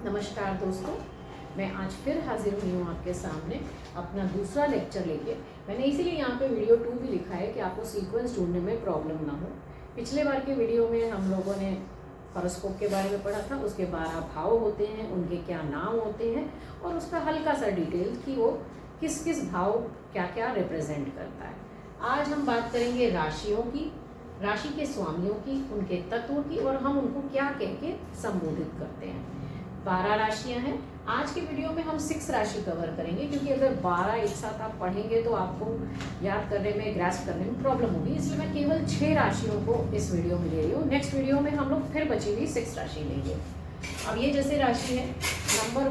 नमस्कार दोस्तों, मैं आज फिर हाजिर हुई हूँ आपके सामने अपना दूसरा लेक्चर लेके। मैंने इसीलिए यहाँ पे वीडियो 2 भी लिखा है कि आपको सीक्वेंस ढूंढने में प्रॉब्लम ना हो। पिछले बार के वीडियो में हम लोगों ने हॉरोस्कोप के बारे में पढ़ा था, उसके 12 भाव होते हैं, उनके क्या नाम होते हैं और उसका हल्का सा डिटेल कि वो किस किस भाव क्या क्या रिप्रेजेंट करता है। आज हम बात करेंगे राशियों की, राशि के स्वामियों की, उनके तत्वों की और हम उनको क्या कह के संबोधित करते हैं। 12 राशियां हैं। आज के वीडियो में हम 6 राशि कवर करेंगे, क्योंकि अगर 12 एक साथ आप पढ़ेंगे तो आपको याद करने में, ग्रास्प करने में प्रॉब्लम होगी, इसलिए मैं केवल 6 राशियों को इस वीडियो में ले रही हूँ। नेक्स्ट वीडियो में हम लोग फिर बची हुई 6 राशि लेंगे। अब ये जैसे राशि है, नंबर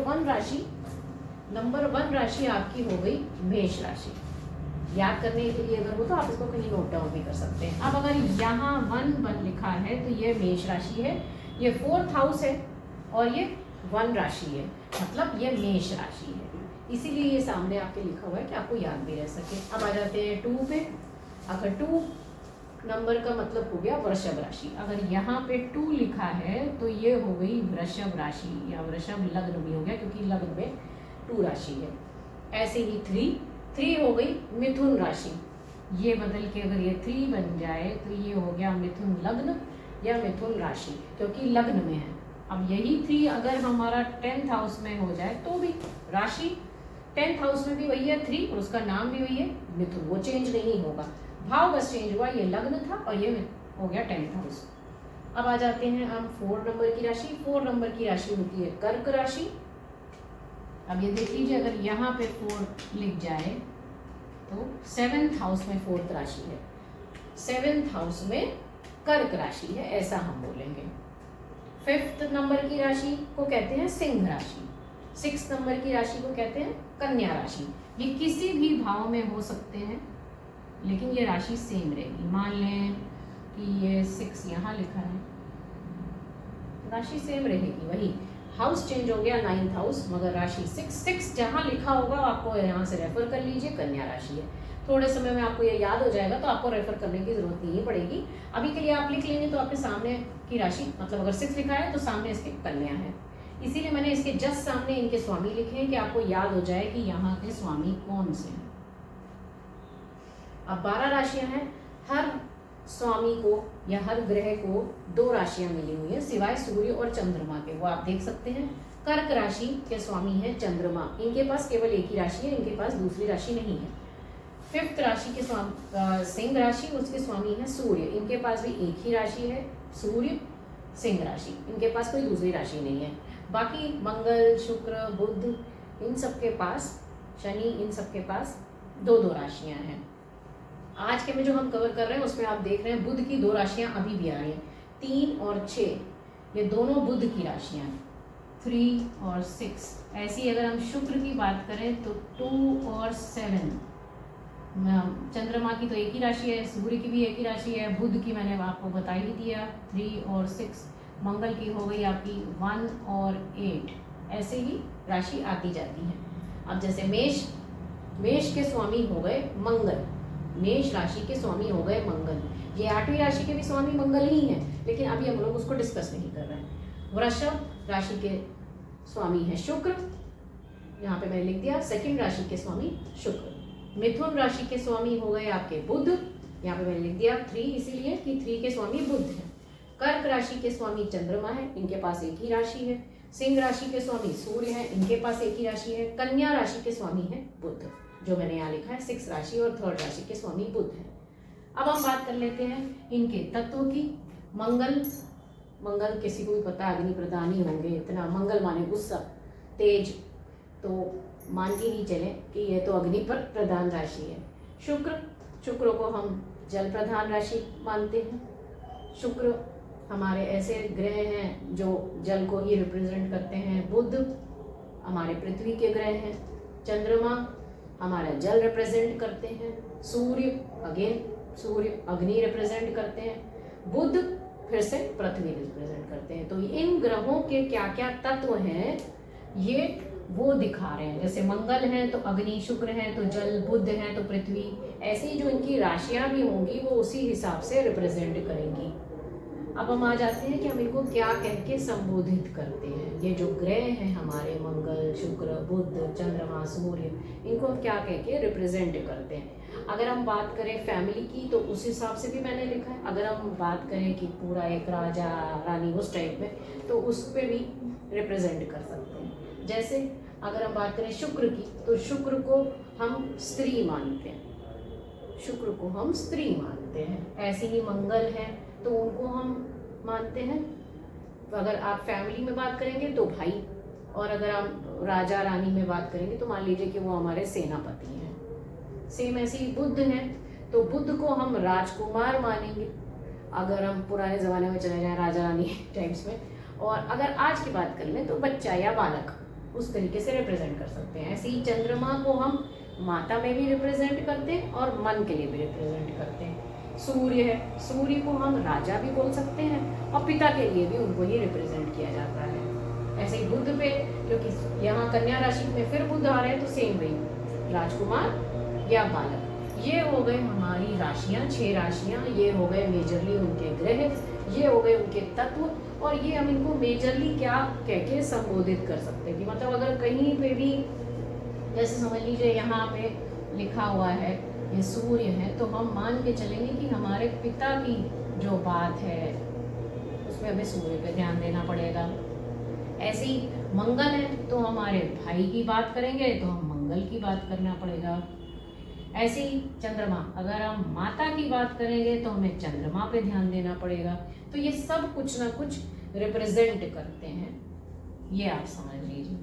1 राशि आपकी हो गई मेष राशि। याद करने के लिए अगर हो तो आप इसको कहीं नोट डाउन भी कर सकते हैं। अब अगर यहाँ 1 लिखा है तो ये मेष राशि है, ये 4th हाउस है और ये 1 राशि है, मतलब ये मेष राशि है, इसीलिए ये सामने आपके लिखा हुआ है कि आपको याद भी रह सके। अब आ जाते हैं 2 पे। अगर 2 नंबर का मतलब हो गया वृषभ राशि। अगर यहाँ पे 2 लिखा है तो ये हो गई वृषभ राशि या वृषभ लग्न भी हो गया, क्योंकि लग्न में 2 राशि है। ऐसे ही 3 हो गई मिथुन राशि। ये बदल के अगर ये 3 बन जाए तो ये हो गया मिथुन लग्न या मिथुन राशि, क्योंकि लग्न में है। अब यही 3 अगर हमारा 10th हाउस में हो जाए तो भी राशि 10th हाउस में भी वही है 3 और उसका नाम भी वही है मिथुन, वो चेंज नहीं होगा, भाव बस चेंज हुआ। ये लग्न था और ये हो गया 10th हाउस। अब आ जाते हैं हम 4 नंबर की राशि। 4 नंबर की राशि होती है कर्क राशि। अब ये देख लीजिए, अगर यहाँ पे 4 लिख जाए तो 7th हाउस में 4th राशि है, 7th हाउस में कर्क राशि है, ऐसा हम बोलेंगे। 5th नंबर की राशि को कहते हैं सिंह राशि। 6th नंबर की राशि को कहते हैं कन्या राशि। ये किसी भी भाव में हो सकते हैं, लेकिन ये राशि सेम रहेगी। मान लें कि ये 6 यहाँ लिखा है, राशि सेम रहेगी, वही हाउस चेंज हो गया 9th हाउस, मगर राशि 6 जहाँ लिखा होगा आपको यहाँ से रेफर कर लीजिए, कन्या राशि है। थोड़े समय में आपको ये याद हो जाएगा तो आपको रेफर करने की जरूरत नहीं पड़ेगी। अभी के लिए आप लिख लेंगे तो आपके सामने की राशि, मतलब अगर 6 लिखा है तो सामने इसके कन्या है, इसीलिए मैंने इसके जस्ट सामने इनके स्वामी लिखे हैं कि आपको याद हो जाए कि यहाँ के स्वामी कौन से हैं। अब 12 राशियां हैं। हर स्वामी को या हर ग्रह को 2 राशियां मिली हुई है, सिवाय सूर्य और चंद्रमा के, वो आप देख सकते हैं। कर्क राशि के स्वामी है चंद्रमा, इनके पास केवल एक ही राशि है, इनके पास दूसरी राशि नहीं है। 5th राशि के स्वामी सिंह राशि, उसके स्वामी है सूर्य, इनके पास भी एक ही राशि है, सूर्य सिंह राशि, इनके पास कोई दूसरी राशि नहीं है। बाकी मंगल, शुक्र, बुध, इन सबके पास, शनि, इन सबके पास 2 राशियां हैं। आज के में जो हम कवर कर रहे हैं उसमें आप देख रहे हैं बुध की 2 राशियां अभी भी आ रही हैं, 3 और 6, ये दोनों बुध की राशियां हैं, 3 और 6। ऐसी अगर हम शुक्र की बात करें तो 2 और 7, चंद्रमा की तो एक ही राशि है, सूर्य की भी एक ही राशि है, बुध की मैंने आपको बता ही दिया 3 और 6, मंगल की हो गई आपकी 1 और 8, ऐसे ही राशि आती जाती है। अब जैसे मेष के स्वामी हो गए मंगल, मेष राशि के स्वामी हो गए मंगल, ये 8वीं राशि के भी स्वामी मंगल ही हैं, लेकिन अभी हम लोग उसको डिस्कस नहीं कर रहे हैं। वृषभ राशि के स्वामी है शुक्र, यहाँ पे मैंने लिख दिया 2nd राशि के स्वामी शुक्र। मिथुन राशि के स्वामी हो गए आपके बुध, यहाँ पे मैंने लिख दिया 3, इसीलिए कि 3 के स्वामी बुध है। कर्क राशि के स्वामी चंद्रमा है, इनके पास एक ही राशि है। सिंह राशि के स्वामी सूर्य है, इनके पास एक ही राशि है। कन्या राशि के स्वामी है बुध, जो मैंने यहाँ लिखा है 6 राशि और 3rd राशि के स्वामी बुध है। अब हम बात कर लेते हैं इनके तत्वों की। मंगल किसी को भी पता अग्नि प्रदान ही होंगे, इतना मंगल माने गुस्सा, तेज, तो मान के ही चले कि ये तो अग्नि पर प्रधान राशि है। शुक्र को हम जल प्रधान राशि मानते हैं। शुक्र हमारे ऐसे ग्रह हैं जो जल को ही रिप्रेजेंट करते हैं। बुध हमारे पृथ्वी के ग्रह हैं। चंद्रमा हमारा जल रिप्रेजेंट करते हैं। सूर्य अग्नि रिप्रेजेंट करते हैं। बुध फिर से पृथ्वी रिप्रेजेंट करते हैं। तो इन ग्रहों के क्या क्या तत्व हैं ये वो दिखा रहे हैं। जैसे मंगल है तो अग्नि, शुक्र है तो जल, बुध है तो पृथ्वी, ऐसी जो इनकी राशियां भी होंगी वो उसी हिसाब से रिप्रेजेंट करेंगी। अब हम आ जाते हैं कि हम इनको क्या कह के संबोधित करते हैं। ये जो ग्रह हैं हमारे मंगल, शुक्र, बुध, चंद्रमा, सूर्य, इनको हम क्या कह के रिप्रेजेंट करते हैं। अगर हम बात करें फैमिली की तो उस हिसाब से भी मैंने लिखा है। अगर हम बात करें कि पूरा एक राजा रानी उस टाइप में, तो उस पर भी रिप्रेजेंट कर सकते हैं। जैसे अगर हम बात करें शुक्र की, तो शुक्र को हम स्त्री मानते हैं, शुक्र को हम स्त्री मानते हैं। ऐसे ही मंगल है तो उनको हम मानते हैं। अगर आप फैमिली में बात करेंगे तो भाई, और अगर आप राजा रानी में बात करेंगे तो मान लीजिए कि वो हमारे सेनापति हैं। सेम ऐसे ही बुध है तो बुध को हम राजकुमार मानेंगे, अगर हम पुराने ज़माने में चले जाएं राजा रानी टाइम्स में। और अगर आज की बात कर लें तो बच्चा या बालक, उस तरीके से रिप्रेजेंट कर सकते हैं। ऐसे ही चंद्रमा को हम माता में भी रिप्रेजेंट करते हैं और मन के लिए भी रिप्रेजेंट करते हैं। सूर्य है, सूर्य को हम राजा भी बोल सकते हैं और पिता के लिए भी उनको ही रिप्रेजेंट किया जाता है। ऐसे ही बुध पे, क्योंकि यहाँ कन्या राशि में फिर बुध आ रहे हैं तो सेम वही राजकुमार या बालक। ये हो गए हमारी राशियाँ, 6 राशियाँ। ये हो गए मेजरली उनके ग्रह, ये हो गए उनके तत्व, और ये हम इनको मेजरली क्या कह के संबोधित कर सकते हैं कि मतलब अगर कहीं पे भी, जैसे समझ लीजिए यहाँ पे लिखा हुआ है ये सूर्य है, तो हम मान के चलेंगे कि हमारे पिता की जो बात है उसमें हमें सूर्य पे ध्यान देना पड़ेगा। ऐसे ही मंगल है तो हमारे भाई की बात करेंगे तो हम मंगल की बात करना पड़ेगा। ऐसे ही चंद्रमा, अगर हम माता की बात करेंगे तो हमें चंद्रमा पे ध्यान देना पड़ेगा। तो ये सब कुछ ना कुछ रिप्रेजेंट करते हैं, ये आप समझ लीजिए।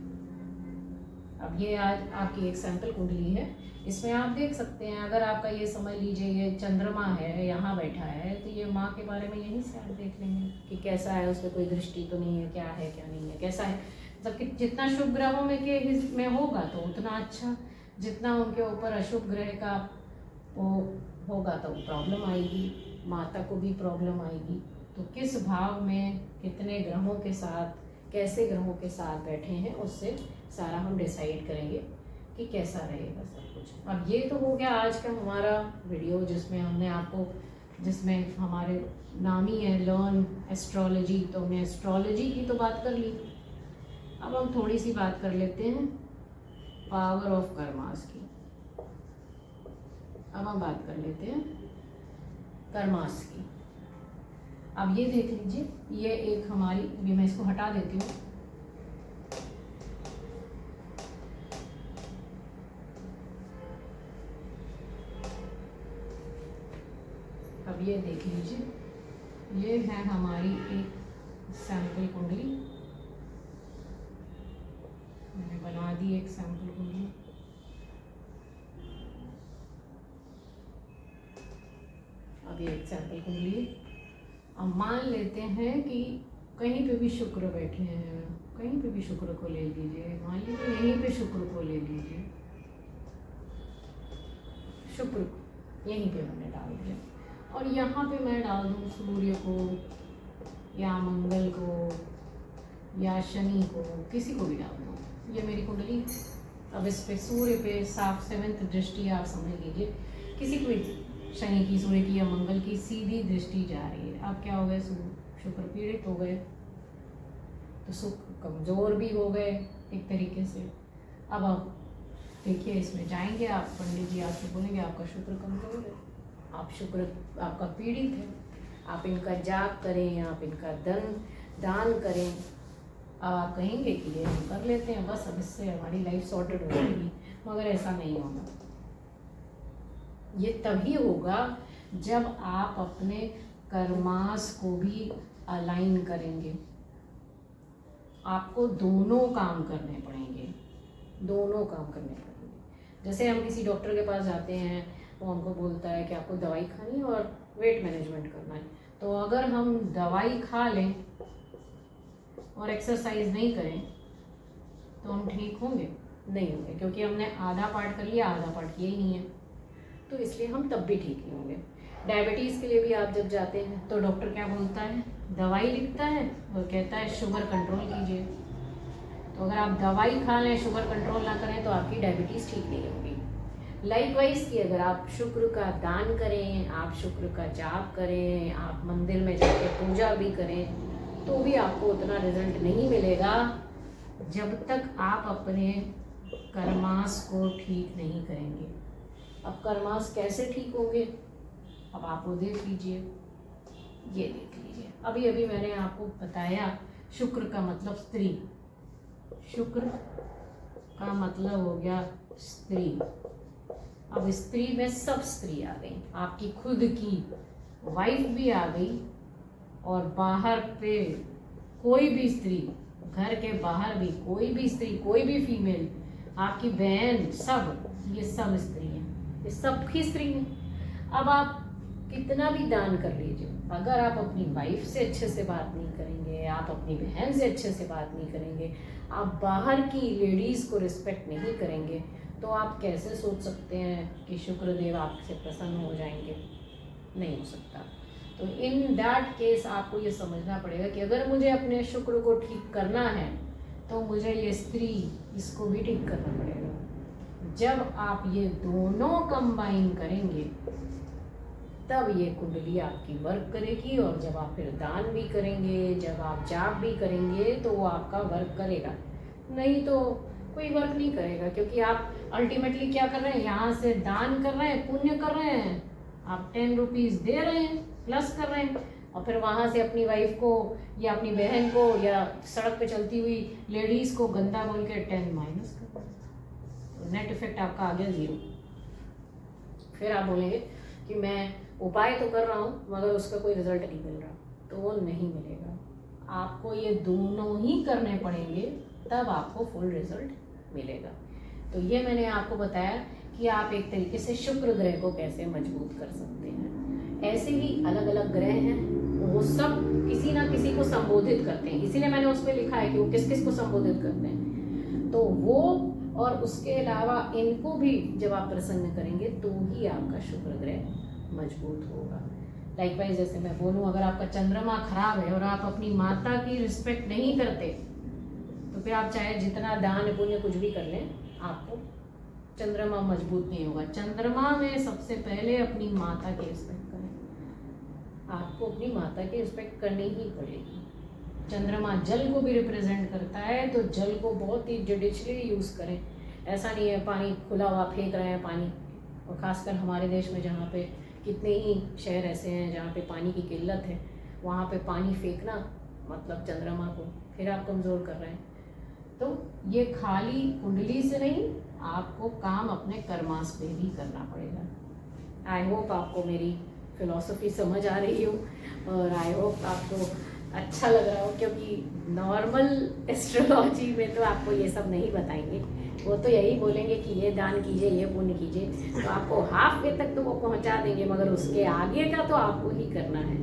अब ये आज आपकी एक सैंपल कुंडली है, इसमें आप देख सकते हैं। अगर आपका ये समझ लीजिए ये चंद्रमा है, यहाँ बैठा है, तो ये माँ के बारे में यहीं से आप देख लेंगे कि कैसा है, उस पर कोई दृष्टि तो नहीं है, क्या है क्या नहीं है, कैसा है। मतलब कि जितना शुभ ग्रहों में होगा तो उतना अच्छा, जितना उनके ऊपर अशुभ ग्रह का वो होगा तो प्रॉब्लम आएगी, माता को भी प्रॉब्लम आएगी। तो किस भाव में कितने ग्रहों के साथ, कैसे ग्रहों के साथ बैठे हैं, उससे सारा हम डिसाइड करेंगे कि कैसा रहेगा सब कुछ। अब ये तो हो गया आज का हमारा वीडियो, जिसमें हमने आपको, जिसमें हमारे नाम ही है लर्न एस्ट्रोलॉजी, तो हमने एस्ट्रोलॉजी की तो बात कर ली। अब हम थोड़ी सी बात कर लेते हैं पावर ऑफ कर्मास की। अब हम बात कर लेते हैं कर्मास की। अब ये देख लीजिए, ये एक हमारी, अभी मैं इसको हटा देती हूँ। अब ये देख लीजिए, ये है हमारी एक सैंपल कुंडली, मैंने बना दी एक सैंपल कुंडली। अब ये एक सैंपल कुंडली है। अब मान लेते हैं कि कहीं पे भी शुक्र बैठे हैं, कहीं पे भी शुक्र को ले लीजिए, मान लीजिए यहीं पे शुक्र को ले लीजिए, शुक्र को यहीं पे मैंने डाल दिया, और यहाँ पे मैं डाल दूँ सूर्य को या मंगल को या शनि को, किसी को भी डाल दूँ। ये मेरी कुंडली। अब इस पे सूर्य पे साफ 7th दृष्टि आप समझ लीजिए, किसी को भी शनि की, सूर्य की या मंगल की सीधी दृष्टि जा रही है। अब क्या हो गए, शुक्र पीड़ित हो गए, तो सुख कमज़ोर भी हो गए एक तरीके से। अब आप देखिए, इसमें जाएंगे आप, पंडित जी आपसे बोलेंगे आपका शुक्र कमज़ोर है, आप शुक्र आपका पीड़ित है, आप इनका जाप करें, आप इनका दान करें। अब आप कहेंगे कि ये हम कर लेते हैं, बस अब इससे हमारी लाइफ सॉर्टेड हो जाएगी, मगर ऐसा नहीं होगा। ये तभी होगा जब आप अपने कर्मास को भी अलाइन करेंगे। आपको दोनों काम करने पड़ेंगे, दोनों काम करने पड़ेंगे। जैसे हम किसी डॉक्टर के पास जाते हैं, वो हमको बोलता है कि आपको दवाई खानी है और वेट मैनेजमेंट करना है, तो अगर हम दवाई खा लें और एक्सरसाइज नहीं करें तो हम ठीक होंगे? नहीं होंगे, क्योंकि हमने आधा पार्ट कर लिया, आधा पार्ट किया ही नहीं है, तो इसलिए हम तब भी ठीक नहीं होंगे। डायबिटीज़ के लिए भी आप जब जाते हैं तो डॉक्टर क्या बोलता है, दवाई लिखता है और कहता है शुगर कंट्रोल कीजिए। तो अगर आप दवाई खा लें, शुगर कंट्रोल ना करें, तो आपकी डायबिटीज़ ठीक नहीं होगी। लाइकवाइज कि अगर आप शुक्र का दान करें, आप शुक्र का जाप करें, आप मंदिर में जाकर पूजा भी करें, तो भी आपको उतना रिजल्ट नहीं मिलेगा जब तक आप अपने कर्मास को ठीक नहीं करेंगे। अब कर्मास कैसे ठीक होंगे, अब आप वो देख लीजिए, ये देख लीजिए। अभी अभी मैंने आपको बताया शुक्र का मतलब स्त्री, शुक्र का मतलब हो गया स्त्री। अब स्त्री में सब स्त्री आ गई, आपकी खुद की वाइफ भी आ गई, और बाहर पे कोई भी स्त्री, घर के बाहर भी कोई भी स्त्री, कोई भी फीमेल, आपकी बहन, सब, ये सब स्त्री हैं, ये सब की स्त्री हैं। अब आप कितना भी दान कर लीजिए, अगर आप अपनी वाइफ से अच्छे से बात नहीं करेंगे, आप अपनी बहन से अच्छे से बात नहीं करेंगे, आप बाहर की लेडीज़ को रिस्पेक्ट नहीं करेंगे, तो आप कैसे सोच सकते हैं कि शुक्रदेव आपसे प्रसन्न हो जाएंगे? नहीं हो सकता। तो इन दैट केस आपको ये समझना पड़ेगा कि अगर मुझे अपने शुक्र को ठीक करना है तो मुझे ये स्त्री, इसको भी ठीक करना पड़ेगा। जब आप ये दोनों कंबाइन करेंगे तब ये कुंडली आपकी वर्क करेगी, और जब आप फिर दान भी करेंगे, जब आप जाप भी करेंगे, तो वो आपका वर्क करेगा। नहीं तो कोई वर्क नहीं करेगा, क्योंकि आप अल्टीमेटली क्या कर रहे हैं, यहाँ से दान कर रहे हैं, पुण्य कर रहे हैं, आप 10 रुपीज़ दे रहे हैं, प्लस कर रहे हैं, और फिर वहाँ से अपनी वाइफ को या अपनी बहन को या सड़क पे चलती हुई लेडीज़ को गंदा बोल के 10 माइनस कर रहे हैं। नेट इफेक्ट आपका आ गया 0। फिर आप बोलेंगे कि मैं उपाय तो कर रहा हूँ मगर उसका कोई रिजल्ट नहीं मिल रहा, तो वो नहीं मिलेगा। आपको ये दोनों ही करने पड़ेंगे, तब आपको फुल रिजल्ट मिलेगा। तो ये मैंने आपको बताया कि आप एक तरीके से शुक्र ग्रह को कैसे मजबूत कर सकते हैं। ऐसे ही अलग अलग ग्रह हैं, वो सब किसी ना किसी को संबोधित करते हैं, इसीलिए मैंने उस पर लिखा है कि वो किस किस को संबोधित करते हैं। तो वो और उसके अलावा इनको भी जब आप प्रसन्न करेंगे तो ही आपका शुक्र ग्रह मजबूत होगा। लाइकवाइज जैसे मैं बोलूँ, अगर आपका चंद्रमा खराब है और आप अपनी माता की रिस्पेक्ट नहीं करते, तो फिर आप चाहे जितना दान पुण्य कुछ भी कर लें, आपको चंद्रमा मजबूत नहीं होगा। चंद्रमा में सबसे पहले अपनी माता की रिस्पेक्ट करें, आपको अपनी माता की रिस्पेक्ट करनी ही पड़ेगी। चंद्रमा जल को भी रिप्रेजेंट करता है, तो जल को बहुत ही जुडिशली यूज़ करें। ऐसा नहीं है पानी खुला हुआ फेंक रहे हैं पानी, और ख़ासकर हमारे देश में जहाँ पे कितने ही शहर ऐसे हैं जहाँ पे पानी की किल्लत है, वहाँ पे पानी फेंकना मतलब चंद्रमा को फिर आप कमज़ोर कर रहे हैं। तो ये खाली कुंडली से नहीं, आपको काम अपने कर्मास पे भी करना पड़ेगा। आई होप आपको मेरी फिलॉसफी समझ आ रही हो, और आई होप आपको अच्छा लग रहा हो, क्योंकि नॉर्मल एस्ट्रोलॉजी में तो आपको ये सब नहीं बताएंगे। वो तो यही बोलेंगे कि ये दान कीजिए, ये पुण्य कीजिए, तो आपको हाफ वे तक तो वो पहुंचा देंगे, मगर उसके आगे का तो आपको ही करना है।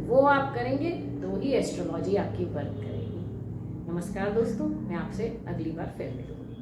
वो आप करेंगे तो ही एस्ट्रोलॉजी आपकी वर्क करेगी। नमस्कार दोस्तों, मैं आपसे अगली बार फिर मिलूंगी।